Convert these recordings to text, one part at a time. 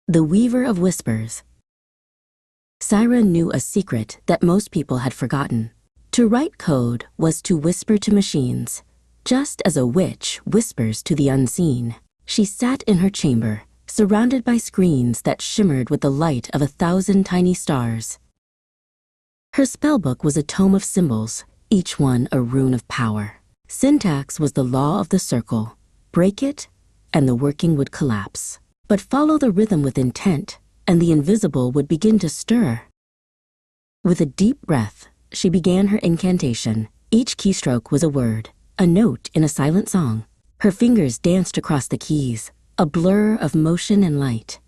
The Weaver of Whispers. Syra knew a secret that most people had forgotten. To write code was to whisper to machines, just as a witch whispers to the unseen. She sat in her chamber, surrounded by screens that shimmered with the light of 1,000 tiny stars. Her spellbook was a tome of symbols, each one a rune of power. Syntax was the law of the circle. Break it, and the working would collapse. But follow the rhythm with intent, and the invisible would begin to stir. With a deep breath, she began her incantation. Each keystroke was a word, a note in a silent song. Her fingers danced across the keys, a blur of motion and light.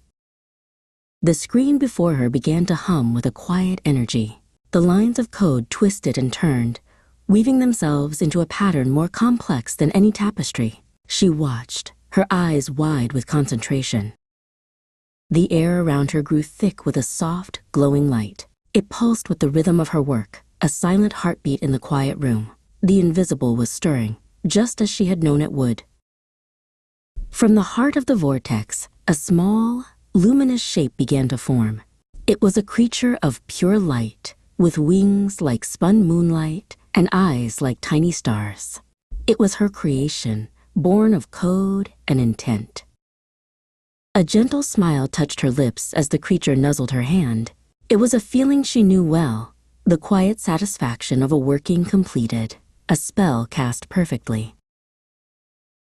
The screen before her began to hum with a quiet energy. The lines of code twisted and turned, weaving themselves into a pattern more complex than any tapestry. She watched, her eyes wide with concentration. The air around her grew thick with a soft, glowing light. It pulsed with the rhythm of her work, a silent heartbeat in the quiet room. The invisible was stirring, just as she had known it would. From the heart of the vortex, a small, luminous shape began to form. It was a creature of pure light, with wings like spun moonlight and eyes like tiny stars. It was her creation, born of code and intent. A gentle smile touched her lips as the creature nuzzled her hand. It was a feeling she knew well, the quiet satisfaction of a working completed, a spell cast perfectly.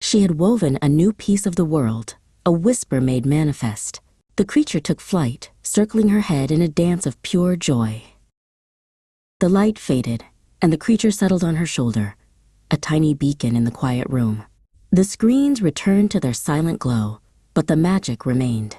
She had woven a new piece of the world, a whisper made manifest. The creature took flight, circling her head in a dance of pure joy. The light faded, and the creature settled on her shoulder, a tiny beacon in the quiet room. The screens returned to their silent glow, but the magic remained.